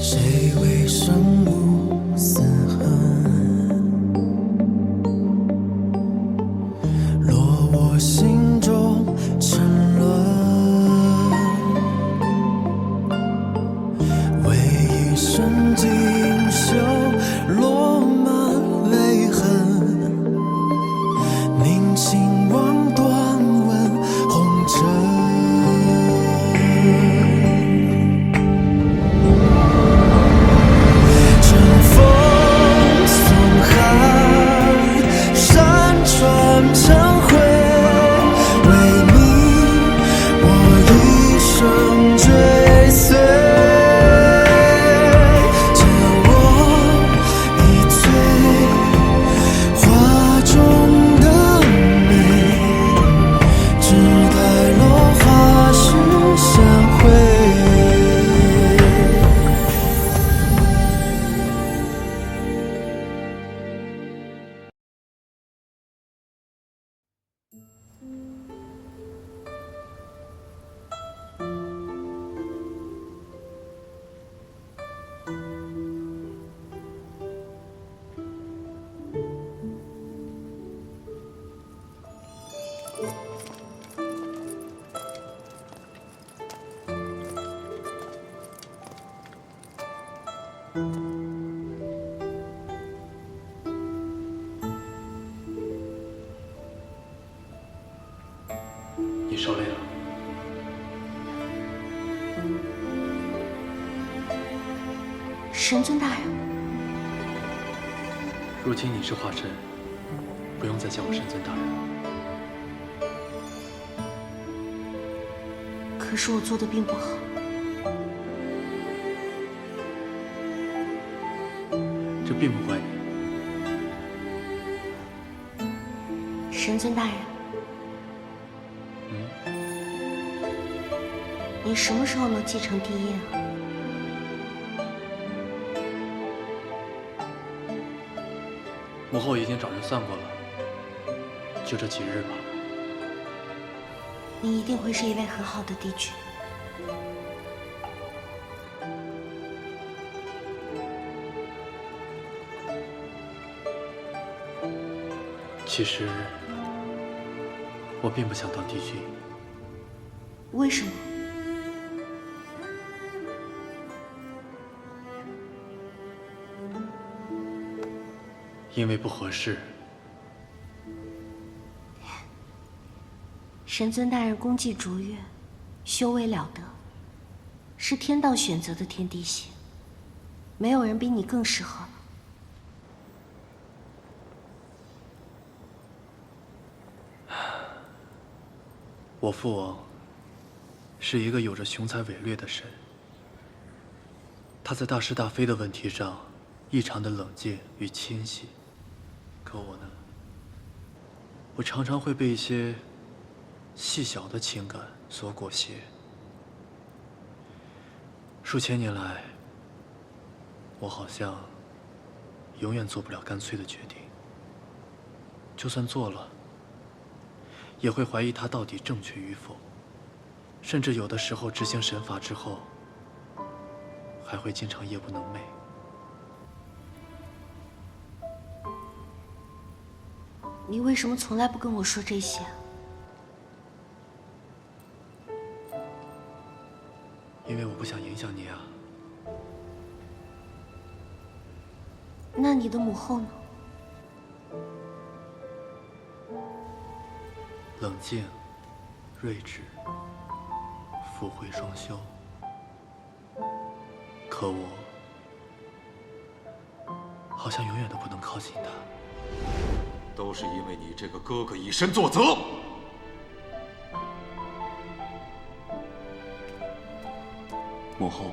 谁为生无死痕，落我心中沉沦，为一身锦绣落满泪痕，凝情望断问红尘。你受累了。神尊大人，如今你是化身，不用再叫我神尊大人了。可是我做的并不好。这并不怪你。神尊大人，你什么时候能继承帝业啊？母后已经找人算过了，就这几日吧。你一定会是一位很好的帝君。其实，我并不想当帝君。为什么？因为不合适。神尊大人功绩卓越，修为了得，是天道选择的天地血，没有人比你更适合了。我父王是一个有着雄才伟略的神，他在大是大非的问题上异常的冷静与谦虚。可我呢，我常常会被一些细小的情感所裹挟。数千年来，我好像永远做不了干脆的决定，就算做了，也会怀疑它到底正确与否，甚至有的时候执行神法之后，还会经常夜不能寐。你为什么从来不跟我说这些？因为我不想影响你啊。那你的母后呢？冷静、睿智、福慧双修。可我好像永远都不能靠近她。都是因为你这个哥哥以身作则。母后，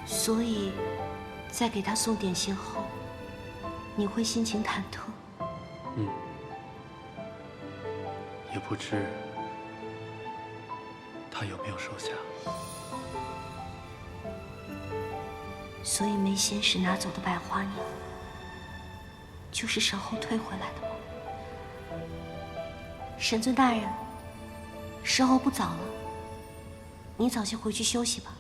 所以，在给他送点心后，你会心情忐忑。也不知他有没有收下。所以梅仙使拿走的百花鸟，就是神后推回来的吗？神尊大人，时候不早了，你早些回去休息吧。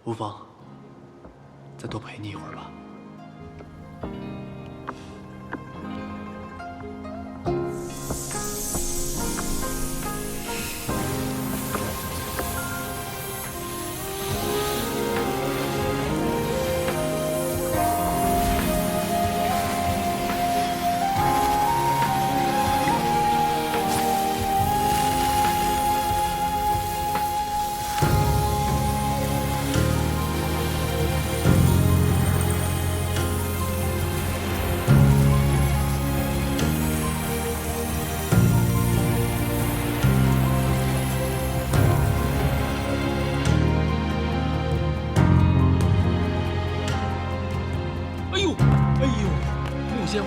无妨，再多陪你一会儿吧。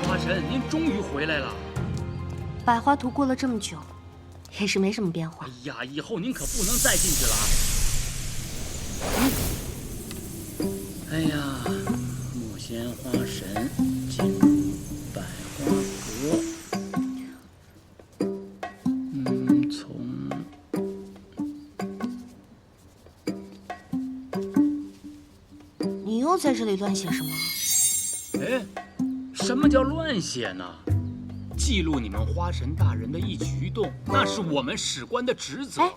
花神，您终于回来了。百花图过了这么久，也是没什么变化。哎呀，以后您可不能再进去了啊！哎呀，木仙花神进入百花阁。你又在这里乱写什么？哎，什么叫乱写呢？记录你们花神大人的一举一动，那是我们史官的职责。哎，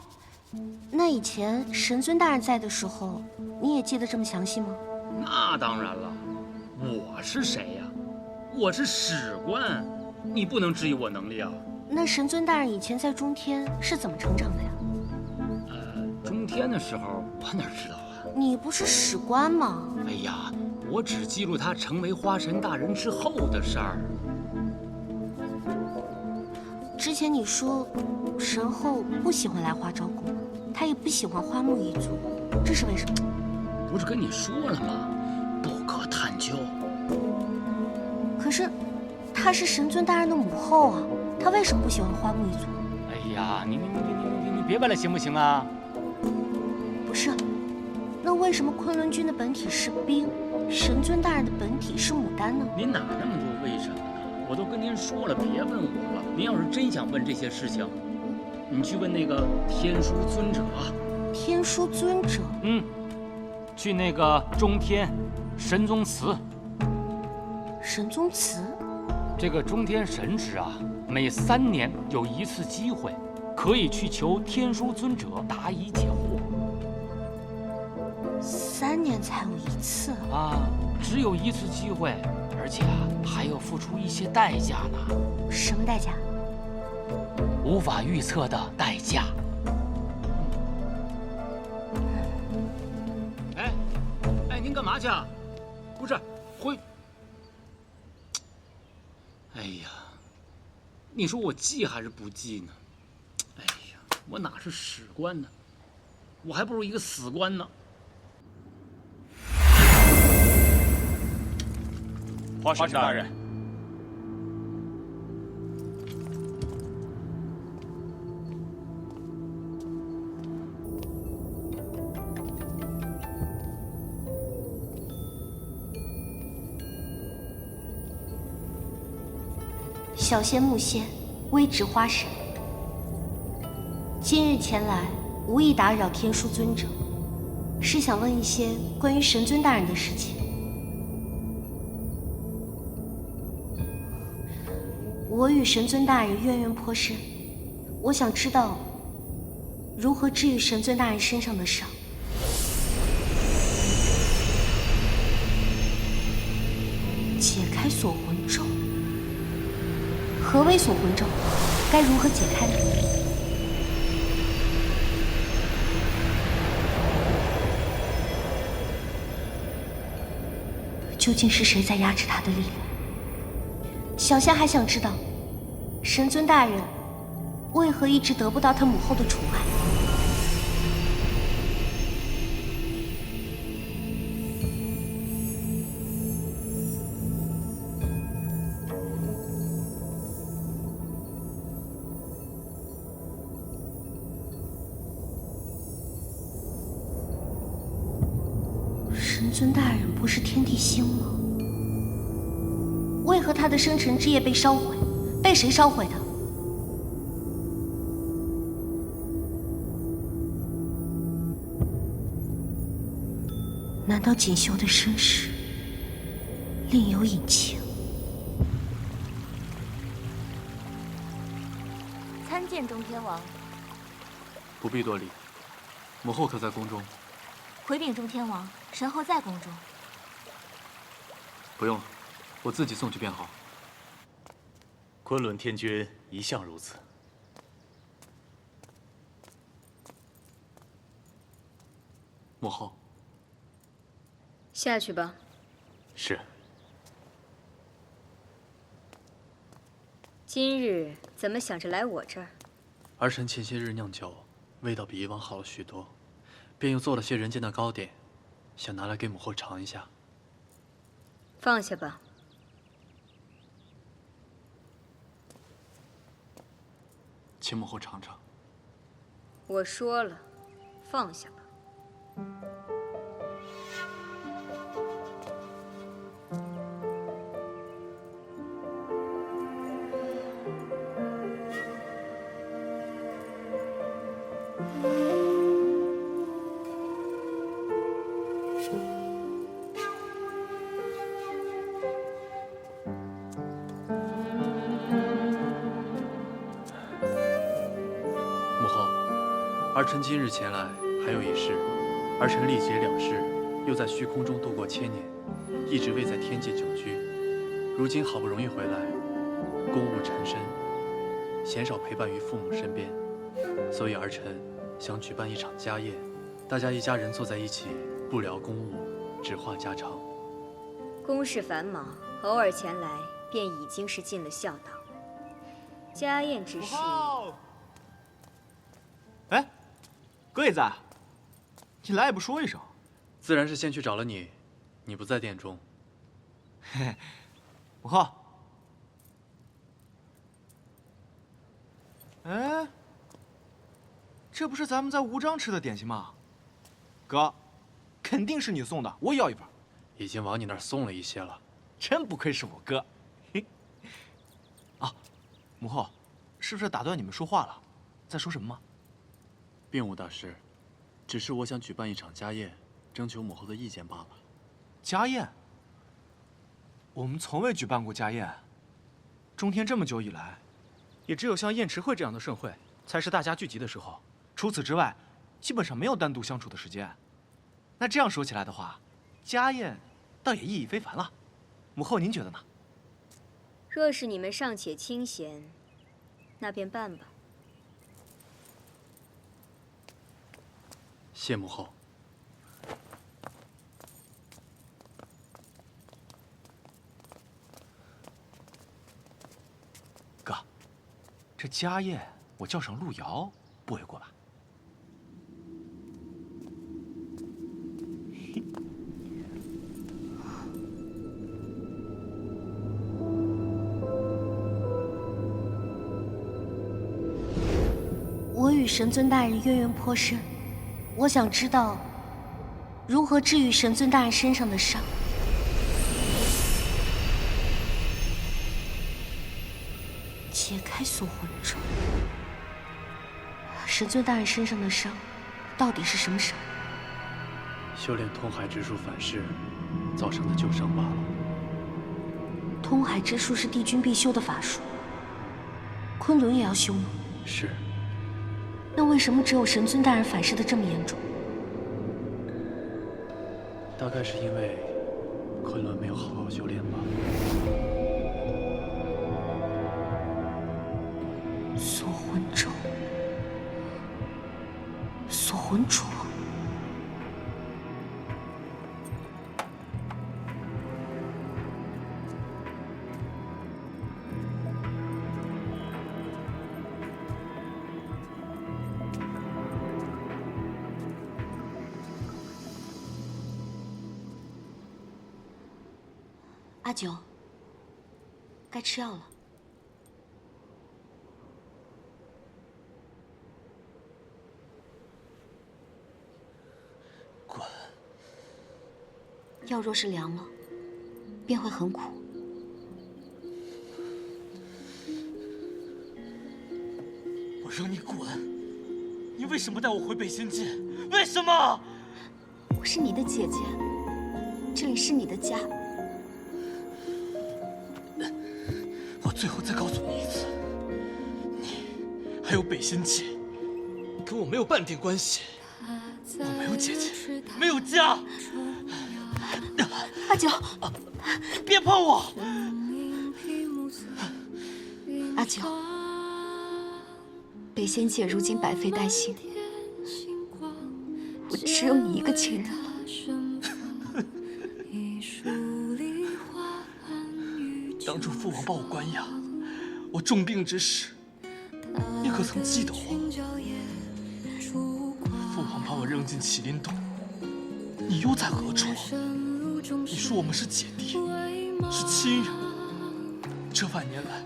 那以前神尊大人在的时候，你也记得这么详细吗？那当然了，我是谁呀？我是史官，你不能质疑我能力啊。那神尊大人以前在中天是怎么成长的呀？中天的时候我哪知道啊？你不是史官吗？哎呀，我只记录他成为花神大人之后的事儿。之前你说神后不喜欢来花昭宫，他也不喜欢花木一族，这是为什么？不是跟你说了吗？不可探究。可是她是神尊大人的母后啊，她为什么不喜欢花木一族？哎呀，你别问了行不行啊？不是，那为什么昆仑君的本体是冰，神尊大人的本体是牡丹呢？您哪那么多为什么呢？我都跟您说了，别问我了。您要是真想问这些事情，你去问那个天枢尊者。天枢尊者？去那个中天神宗祠。神宗祠？这个中天神职啊，每3年有一次机会，可以去求天枢尊者答疑解惑。3年才有一次啊，只有一次机会，而且啊还要付出一些代价呢。什么代价？无法预测的代价。哎，您干嘛去啊？不是，回。哎呀，你说我记还是不记呢？哎呀，我哪是史官呢？我还不如一个死官呢。花神大人，小仙木仙，微职花神。今日前来，无意打扰天枢尊者，是想问一些关于神尊大人的事情。我与神尊大人渊源颇深，我想知道如何治愈神尊大人身上的伤。解开锁魂咒？何为锁魂咒？该如何解开呢？究竟是谁在压制他的力量？小仙还想知道，神尊大人为何一直得不到他母后的宠爱？神尊尊大人不是天地星吗？为何他的生辰之夜被烧毁？被谁烧毁的？难道锦绣的身世另有隐情？参见中天王。不必多礼，母后可在宫中？回禀中天王，神后在宫中。不用了，我自己送去便好。昆仑天君一向如此。母后，下去吧。是。今日怎么想着来我这儿？儿臣前些日酿酒，味道比以往好了许多，便又做了些人间的糕点，想拿来给母后尝一下。放下吧。请母后尝尝。我说了，放下吧。母后，儿臣今日前来还有一事，儿臣历劫两世，又在虚空中度过千年，一直未在天界久居。如今好不容易回来，公务缠身，鲜少陪伴于父母身边，所以儿臣想举办一场家宴，大家一家人坐在一起，不聊公务，只话家常。公事繁忙，偶尔前来便已经是尽了孝道。家宴之事，哎，贵子，你来也不说一声。自然是先去找了你，你不在殿中。嘿嘿，母后。哎，这不是咱们在无章吃的点心吗？哥，肯定是你送的，我也要一份。已经往你那儿送了一些了。真不愧是我哥。嘿，啊，母后，是不是打断你们说话了？在说什么吗？并无大事，只是我想举办一场家宴，征求母后的意见罢了。家宴？我们从未举办过家宴。中天这么久以来，也只有像宴池会这样的盛会，才是大家聚集的时候。除此之外，基本上没有单独相处的时间。那这样说起来的话，家宴倒也意义非凡了。母后，您觉得呢？若是你们尚且清闲，那便办吧。谢母后。哥，这家宴我叫上路遥，不为过吧？我与神尊大人渊源颇深，我想知道如何治愈神尊大人身上的伤。解开锁魂咒。神尊大人身上的伤，到底是什么伤？修炼通海之术反噬造成的旧伤罢了。通海之术是帝君必修的法术，昆仑也要修吗？是。那为什么只有神尊大人反噬的这么严重？大概是因为昆仑没有好好修炼吧。锁魂咒，锁魂镯。阿九，该吃药了。滚！药若是凉了，便会很苦。我让你滚！你为什么带我回北仙界？为什么？我是你的姐姐，这里是你的家。我最后再告诉你一次，你还有北仙界，跟我没有半点关系。我没有姐姐，没有家。阿九，别碰我！阿九，北仙界如今百废待兴，我只有你一个亲人了。当初父王把我关押，我重病之时，你可曾记得我？父王把我扔进麒麟洞，你又在何处？你说我们是姐弟，是亲人。这万年来，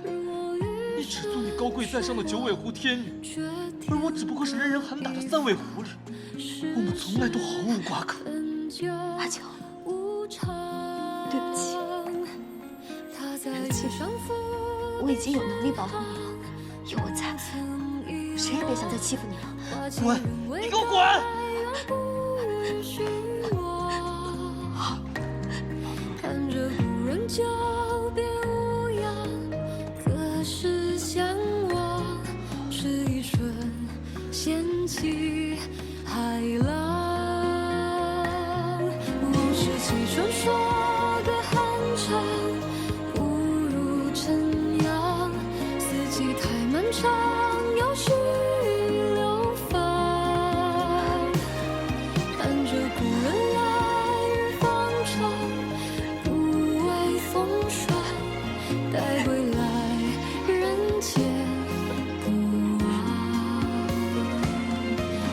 你只做你高贵在上的九尾狐天女，而我只不过是人人喊打的三尾狐狸。我们从来都毫无瓜葛。阿九，对不起。如今我已经有能力保护你了，有我在，谁也别想再欺负你了。滚！你给我滚！看着故人久别无恙，隔世相望，是一瞬掀起海浪。往事几传说的酣畅，不如尘扬。四季太漫长，有序流芳。看着故人来日方长，不畏风霜，待归来人间不忘。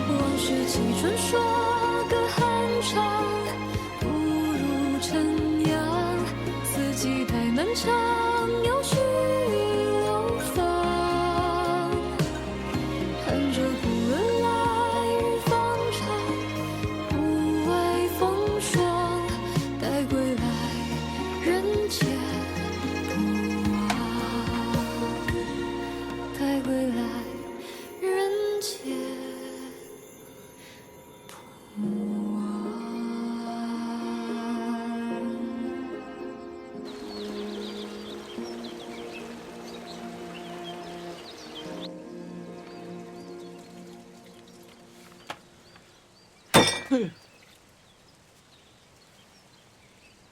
往事几传说的酣畅，不如尘扬。四季太漫长，有序流芳。看着故人来日方长，不畏风霜，待归来人间不忘。待归来人间不忘。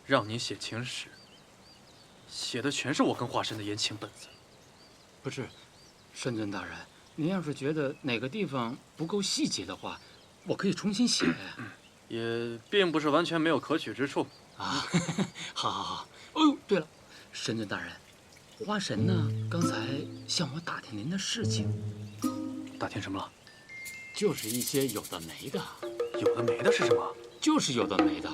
让你写情史，写的全是我跟华神的言情本子。不是，深圳大人，您要是觉得哪个地方不够细节的话，我可以重新写。也并不是完全没有可取之处啊。好好好。哦呦，对了，深圳大人，花神呢刚才向我打听您的事情。打听什么了？就是一些有的没的。有的没的是什么？就是有的没的。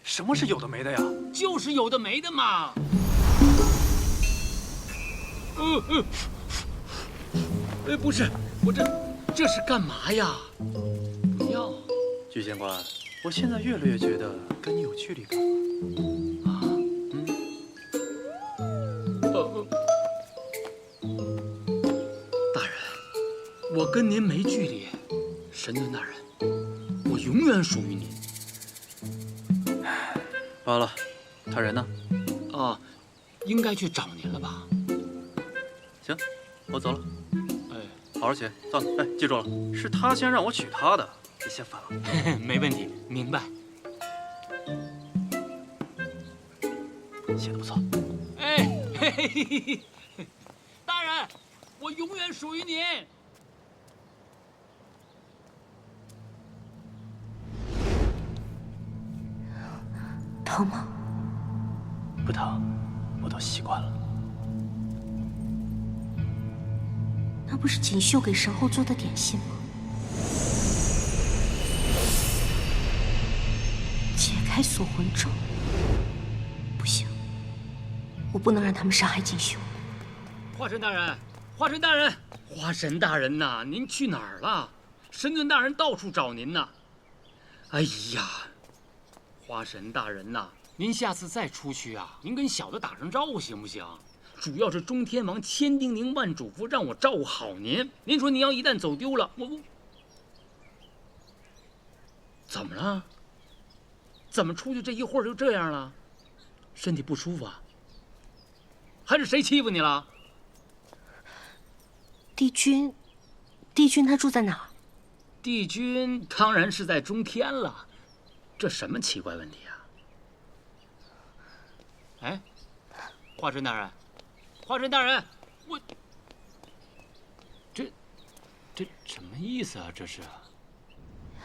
什么是有的没的呀？就是有的没的嘛。不是，我这是干嘛呀？不要。居县官，我现在越来越觉得跟你有距离感了。啊？大人，我跟您没距离。神尊大人，我永远属于您。罢了，他人呢？啊，应该去找您了吧？行，我走了。哎，好好写，走。哎，记住了，是他先让我娶她的，别嫌烦了。没问题，明白。写的不错。哎，嘿嘿嘿嘿，大人，我永远属于您。疼吗？不疼，我都习惯了。那不是锦绣给神后做的点心吗？解开锁魂咒。不行，我不能让他们伤害锦绣。花神大人，花神大人，花神大人呐，您去哪儿了？神尊大人到处找您呢。哎呀！花神大人呐，您下次再出去啊，您跟小的打声招呼行不行？主要是中天王千叮咛万嘱咐，让我照顾好您。您说您要一旦走丢了，我怎么了？怎么出去这一会儿就这样了？身体不舒服啊？还是谁欺负你了？帝君他住在哪儿？帝君当然是在中天了，这什么奇怪问题啊？哎，花神大人，花神大人，我这什么意思啊？这是？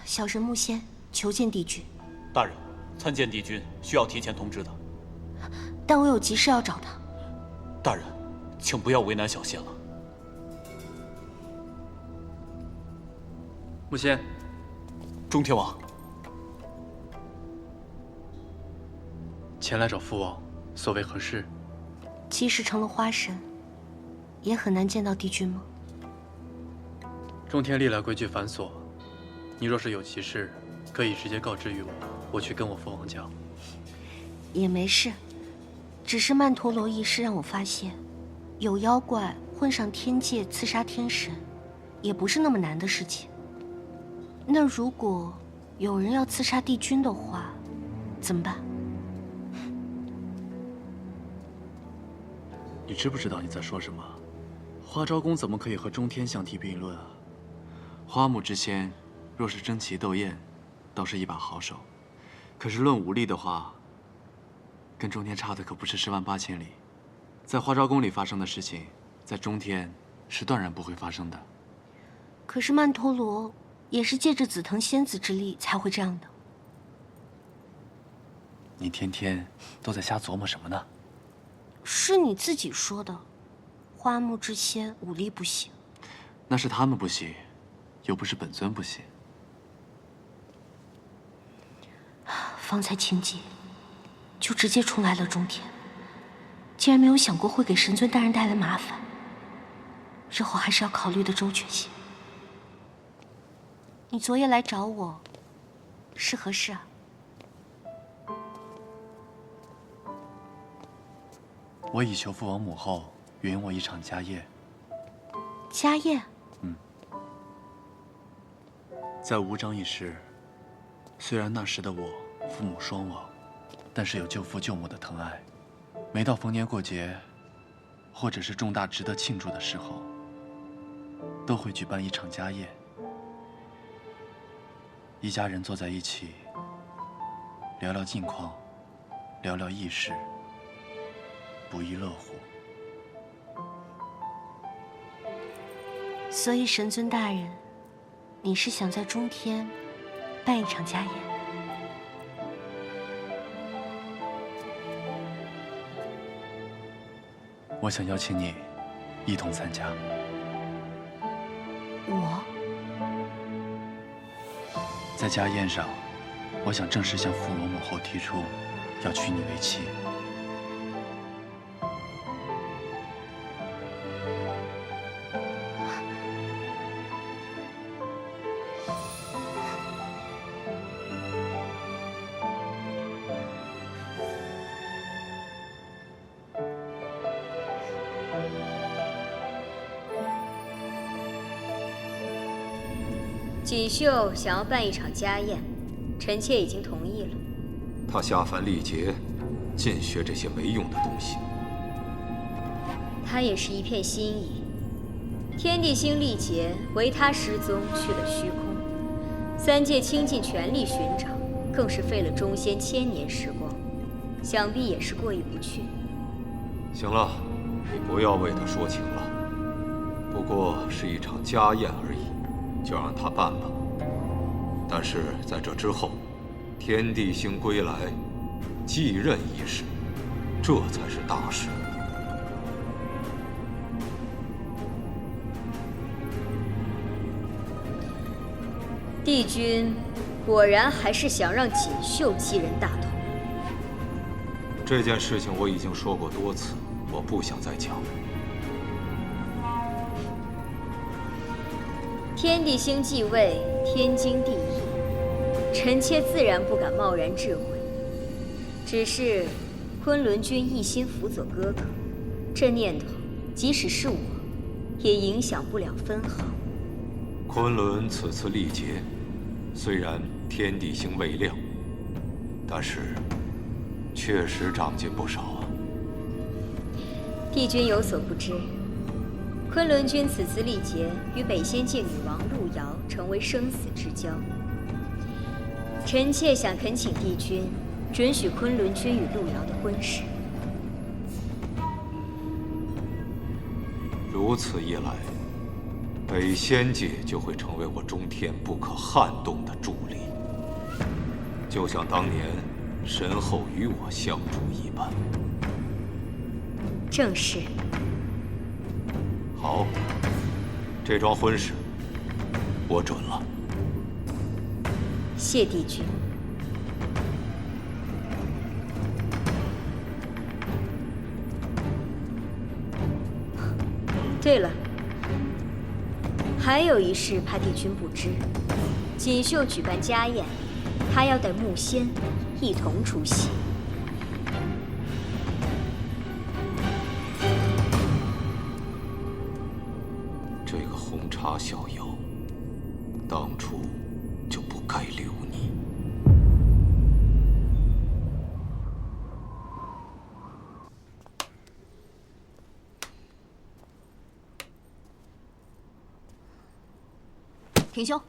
小神木仙求见帝君。大人，参见帝君需要提前通知的。但我有急事要找他。大人，请不要为难小仙了。木仙，中天王，前来找父王，所谓何事？即使成了花神，也很难见到帝君吗？中天历来规矩繁琐，你若是有急事，可以直接告知于我，我去跟我父王讲。也没事，只是曼陀罗一事让我发现，有妖怪混上天界刺杀天神，也不是那么难的事情。那如果有人要刺杀帝君的话，怎么办？你知不知道你在说什么？花昭公怎么可以和中天相提并论啊？花木之仙，若是争奇斗艳，倒是一把好手；可是论武力的话，跟中天差的可不是10万8千里。在花昭宫里发生的事情，在中天是断然不会发生的。可是曼陀罗也是借着紫藤仙子之力才会这样的。你天天都在瞎琢磨什么呢？是你自己说的，花木之仙武力不行。那是他们不行，又不是本尊不行。方才情急，就直接冲来了中天，竟然没有想过会给神尊大人带来麻烦。日后还是要考虑的周全些。你昨夜来找我，是何事啊？我已求父王母后允我一场家宴。家宴？在无章一时，虽然那时的我父母双亡，但是有救父救母的疼爱。每到逢年过节，或者是重大值得庆祝的时候，都会举办一场家宴。一家人坐在一起，聊聊近况，聊聊轶事，不亦乐乎。所以神尊大人，你是想在中天办一场家宴？我想邀请你一同参加。我在家宴上，我想正式向父王母后提出要娶你为妻。锦绣想要办一场家宴，臣妾已经同意了。他下凡历劫，尽学这些没用的东西。他也是一片心意。天地星历劫，唯他失踪去了虚空。三界倾尽全力寻找，更是费了诛仙1000年时光，想必也是过意不去。行了，你不要为他说情了。不过是一场家宴而已，就让他办吧。但是在这之后，天地星归来，继任一事，这才是大事。帝君果然还是想让锦绣继任大统。这件事情我已经说过多次，我不想再讲。天地星继位，天经地义，臣妾自然不敢贸然置喙。只是昆仑君一心辅佐哥哥，这念头即使是我，也影响不了分毫。昆仑此次历劫，虽然天地星未亮，但是确实长进不少啊。帝君有所不知，昆仑君此次历劫与北仙界女王路遥成为生死之交。臣妾想恳请帝君准许昆仑君与路遥的婚事。如此一来，北仙界就会成为我中天不可撼动的助力，就像当年神后与我相助一般。正是。好，这桩婚事我准了。谢帝君。对了，还有一事怕帝君不知，锦绣举办家宴，他要带木仙一同出席。这个红茶小妖，当初就不该留你。挺胸，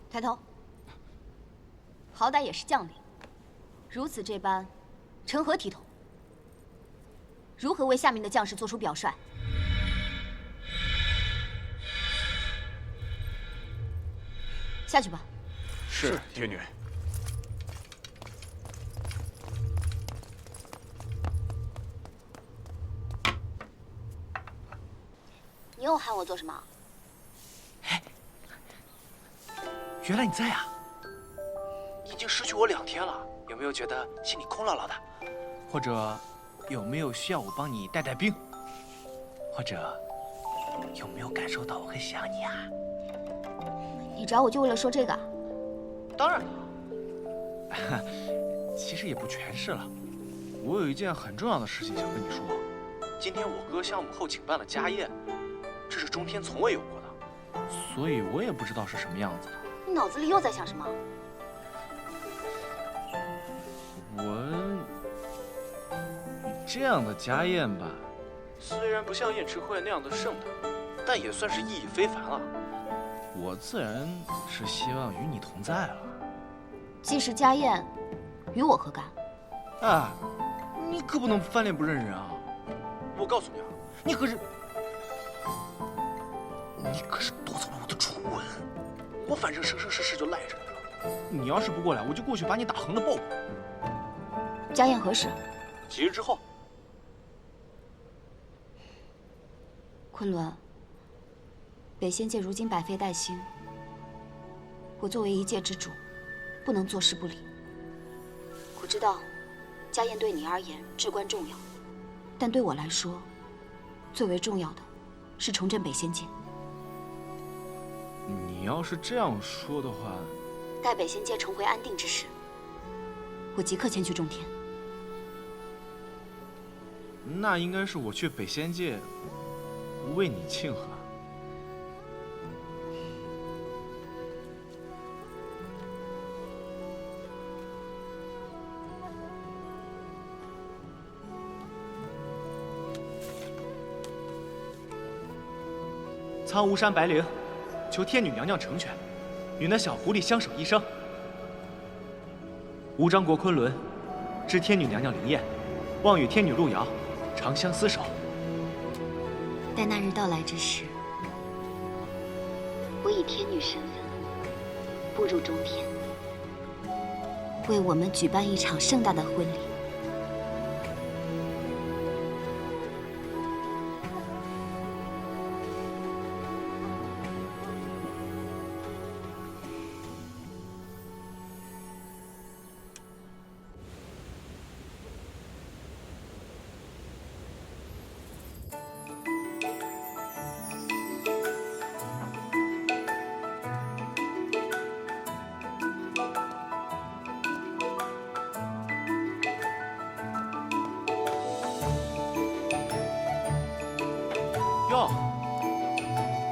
抬头。好歹也是将领，如此这般，成何体统？如何为下面的将士做出表率？下去吧。是，天女。你又喊我做什么？原来你在啊！你已经失去我2天了，有没有觉得心里空落落的？或者有没有需要我帮你带带兵？或者有没有感受到我很想你啊？你找我就为了说这个？当然了，其实也不全是了。我有一件很重要的事情想跟你说。今天我哥向母后请办了家宴，这是中天从未有过的，所以我也不知道是什么样子的。你脑子里又在想什么？这样的家宴吧，虽然不像宴池会那样的盛大，但也算是意义非凡了。我自然是希望与你同在了。既是家宴，与我何干？哎，你可不能翻脸不认人啊！我告诉你啊，你可是夺走了我的初吻，我反正生生世世就赖着你了。你要是不过来，我就过去把你打横了抱。家宴何时？几日之后。昆仑，北仙界如今百废待兴，我作为一界之主，不能坐视不理。我知道，家宴对你而言至关重要，但对我来说，最为重要的是重振北仙界。你要是这样说的话，待北仙界重回安定之时，我即刻前去中天。那应该是我去北仙界为你庆贺。苍梧山白灵，求天女娘娘成全，与那小狐狸相守一生。吴张国昆仑，知天女娘娘灵验，望与天女路遥长相厮守。待那日到来之时，我以天女身份步入中天，为我们举办一场盛大的婚礼。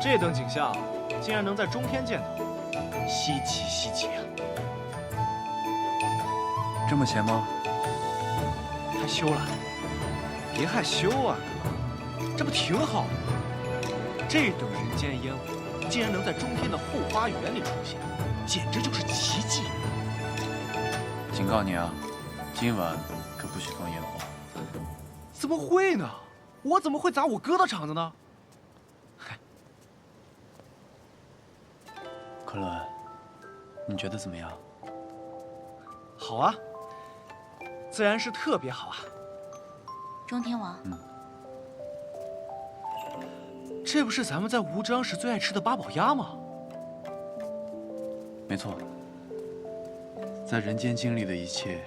这等景象，竟然能在中天见到，稀奇稀奇啊！这么闲吗？害羞了？别害羞啊，哥，这不挺好的吗？这等人间烟火，竟然能在中天的后花园里出现，简直就是奇迹！警告你啊，今晚可不许放烟火。怎么会呢？我怎么会砸我哥的场子呢？昆仑，你觉得怎么样？好啊，自然是特别好啊。中天王，这不是咱们在无章时最爱吃的八宝鸭吗？没错，在人间经历的一切，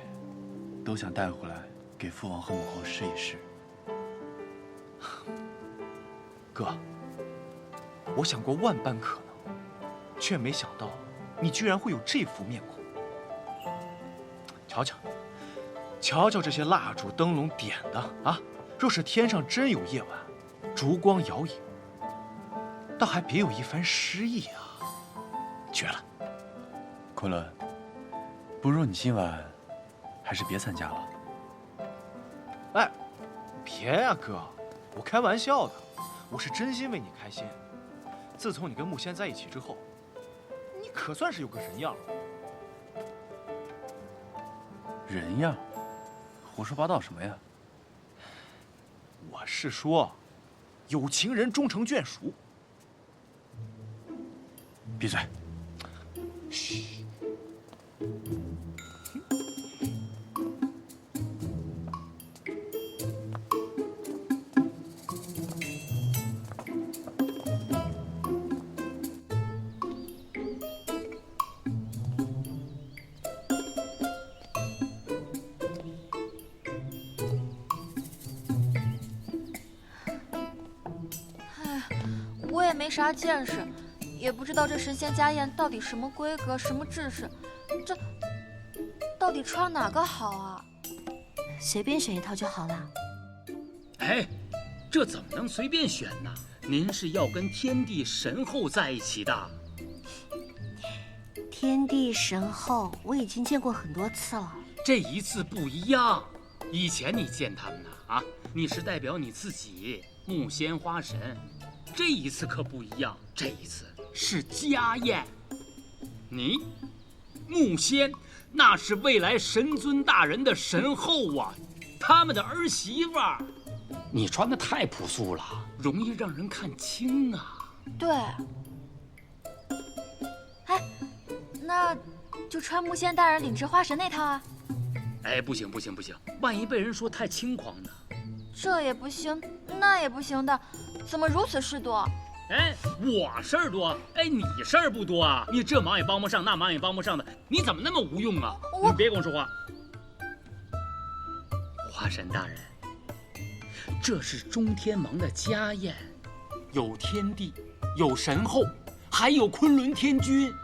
都想带回来给父王和母后试一试。哥，我想过万般可能，却没想到你居然会有这副面孔。瞧瞧，瞧瞧这些蜡烛灯笼点的啊！若是天上真有夜晚，烛光摇影，倒还别有一番诗意啊！绝了！昆仑，不如你今晚还是别参加了。哎，别呀，哥，我开玩笑的，我是真心为你开心。自从你跟慕仙在一起之后，你可算是有个人样了。人样？胡说八道什么呀？我是说，有情人终成眷属。闭嘴！嘘。我也没啥见识，也不知道这神仙家宴到底什么规格、什么制式，这到底穿哪个好啊？随便选一套就好了。哎，这怎么能随便选呢？您是要跟天地神后在一起的。天地神后，我已经见过很多次了。这一次不一样，以前你见他们呢啊，你是代表你自己，木仙花神。这一次可不一样，这一次是家宴。你，木仙，那是未来神尊大人的神后啊，他们的儿媳妇儿。你穿的太朴素了，容易让人看清啊。对。哎，那就穿木仙大人领职花神那套啊。哎，不行不行不行，万一被人说太轻狂呢？这也不行，那也不行的，怎么如此事多？哎，我事儿多，哎，你事儿不多啊？你这忙也帮不上，那忙也帮不上的，你怎么那么无用啊？你别跟我说话。花神大人，这是中天王的家宴，有天帝，有神后，还有昆仑天君，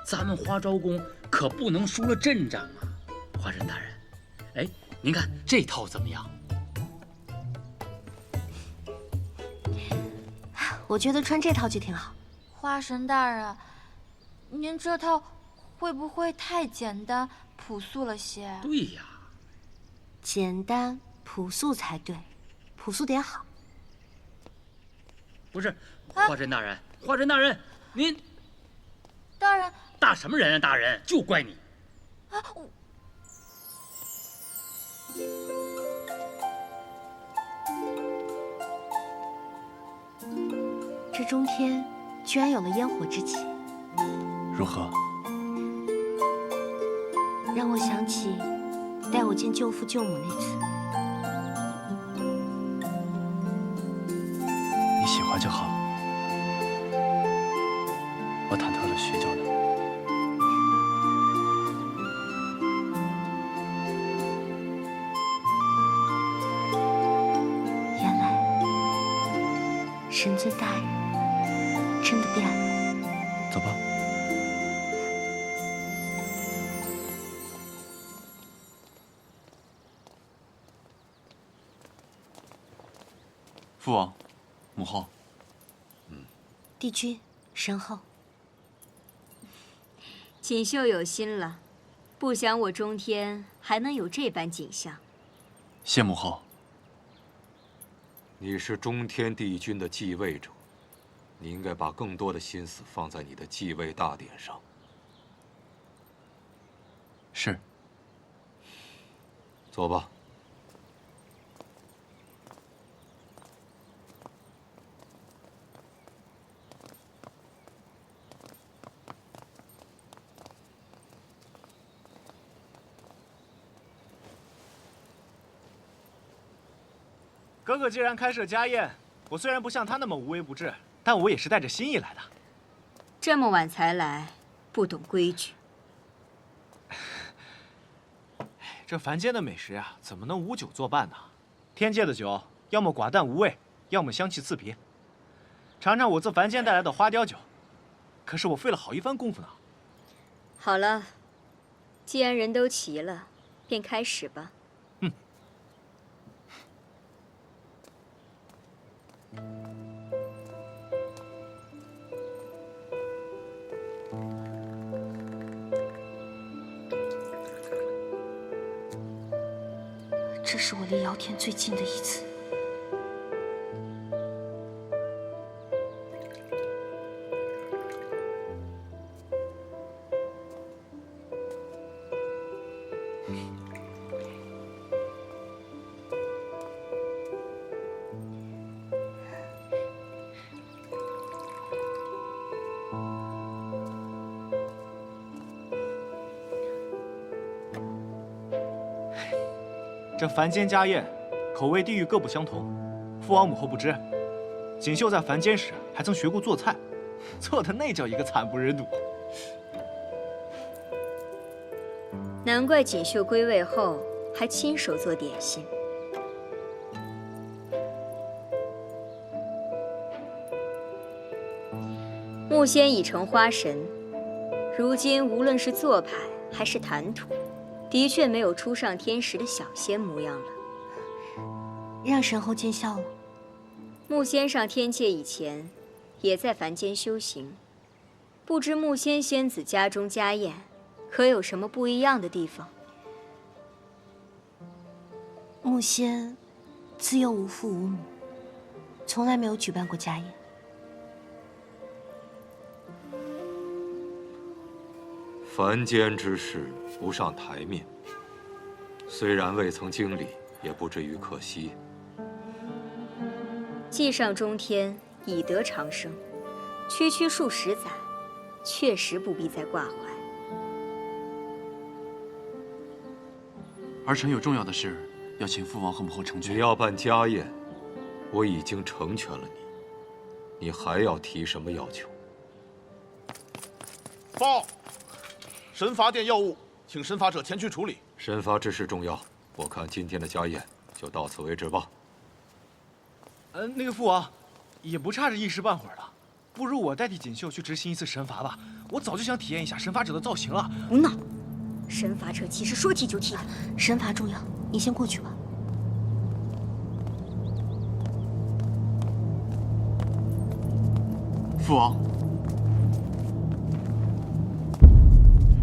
咱们花昭宫可不能输了阵仗啊！花神大人，哎，您看这套怎么样？我觉得穿这套就挺好。花神大人，您这套会不会太简单朴素了些？对呀，简单朴素才对，朴素点好。不是，花神大人，花神大人，您大人，大什么人啊？大人，就怪你。啊，我。这中天居然有了烟火之期，如何？让我想起带我见舅父舅母那次。你喜欢就好，我忐忑了许久呢。原来神尊大人真的变了。走吧。父王，母后，帝君，身后。锦绣有心了，不想我中天还能有这般景象。谢母后。你是中天帝君的继位者，你应该把更多的心思放在你的继位大典上。是。走吧。哥哥既然开设家宴，我虽然不像他那么无微不至，但我也是带着心意来的。这么晚才来，不懂规矩。这凡间的美食啊，怎么能无酒作伴呢？天界的酒，要么寡淡无味，要么香气刺鼻。尝尝我自凡间带来的花雕酒，可是我费了好一番功夫呢。好了，既然人都齐了，便开始吧。这是我离瑶天最近的一次。这凡间家宴，口味地域各不相同。父王母后不知，锦绣在凡间时还曾学过做菜，做的那叫一个惨不忍睹。难怪锦绣归位后还亲手做点心。木仙已成花神，如今无论是做派还是谈吐，的确没有初上天时的小仙模样了。让神后见笑了。木仙上天界以前，也在凡间修行，不知木仙仙子家中家宴，可有什么不一样的地方？木仙自幼无父无母，从来没有举办过家宴。凡间之事不上台面，虽然未曾经历，也不至于可惜。既上中天，以得长生，区区数十载，确实不必再挂怀。儿臣有重要的事要请父王和母后成全。你要办家宴，我已经成全了你，你还要提什么要求？报，神罚殿要务，请神罚者前去处理。神罚之事重要，我看今天的家宴就到此为止吧。那个父王，也不差这一时半会儿了，不如我代替锦绣去执行一次神罚吧。我早就想体验一下神罚者的造型了。胡闹！神罚者岂是说提就提的？神罚重要，你先过去吧。父王，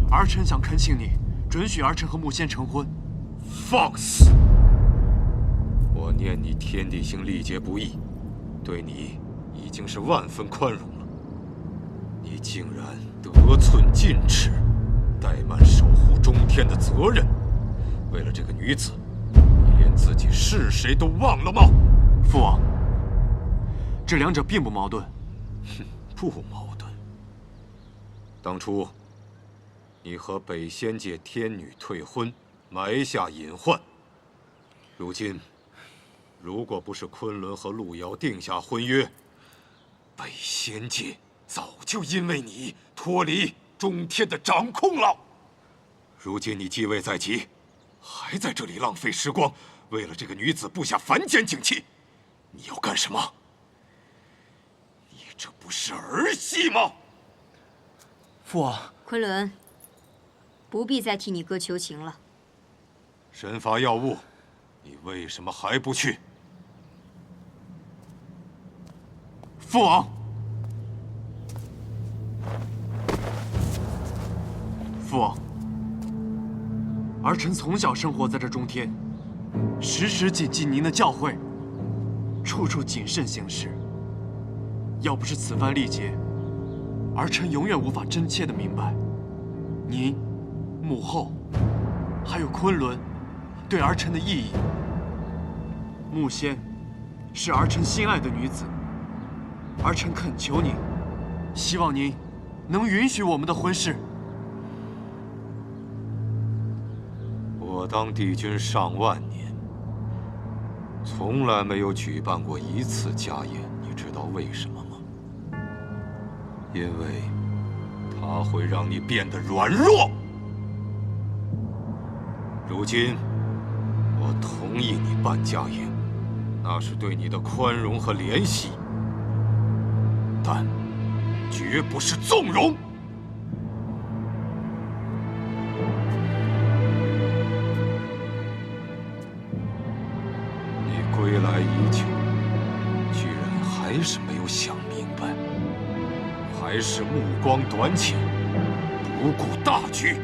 儿臣想恳请你准许儿臣和木仙成婚。放肆！我念你天地星历劫不易，对你已经是万分宽容了，你竟然得寸进尺，怠慢守护中天的责任。为了这个女子，你连自己是谁都忘了吗？父王，这两者并不矛盾。哼，不矛盾。当初你和北仙界天女退婚，埋下隐患。如今，如果不是昆仑和路遥定下婚约，北仙界早就因为你脱离中天的掌控了。如今你继位在即，还在这里浪费时光，为了这个女子布下凡间景气，你要干什么？你这不是儿戏吗？父王，昆仑，不必再替你哥求情了。神罚要务，你为什么还不去？父王，父王，儿臣从小生活在这中天，时时谨记您的教诲，处处谨慎行事。要不是此番历劫，儿臣永远无法真切地明白您、母后，还有昆仑对儿臣的意义。木仙是儿臣心爱的女子，儿臣恳求您，希望您能允许我们的婚事。我当帝君上万年，从来没有举办过一次家宴，你知道为什么吗？因为它会让你变得软弱。如今，我同意你办家宴，那是对你的宽容和怜惜，但绝不是纵容。你归来已久，居然还是没有想明白，还是目光短浅，不顾大局。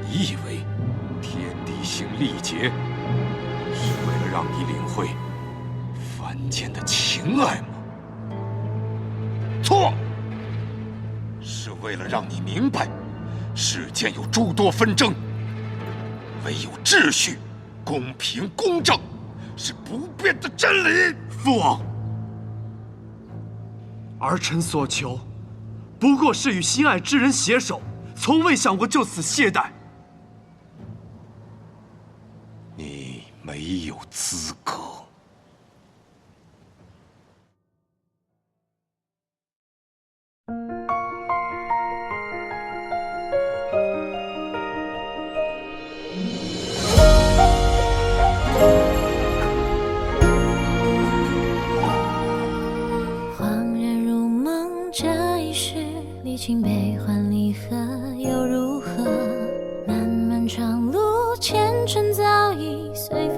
你以为天地星历劫是为了让你领会凡间的情爱吗？错，是为了让你明白，世间有诸多纷争，唯有秩序、公平、公正是不变的真理。父王，儿臣所求，不过是与心爱之人携手，从未想过就此懈怠。你没有资格。恍然如梦，这一世历经悲欢离合又如何？漫漫长路，前尘早已随风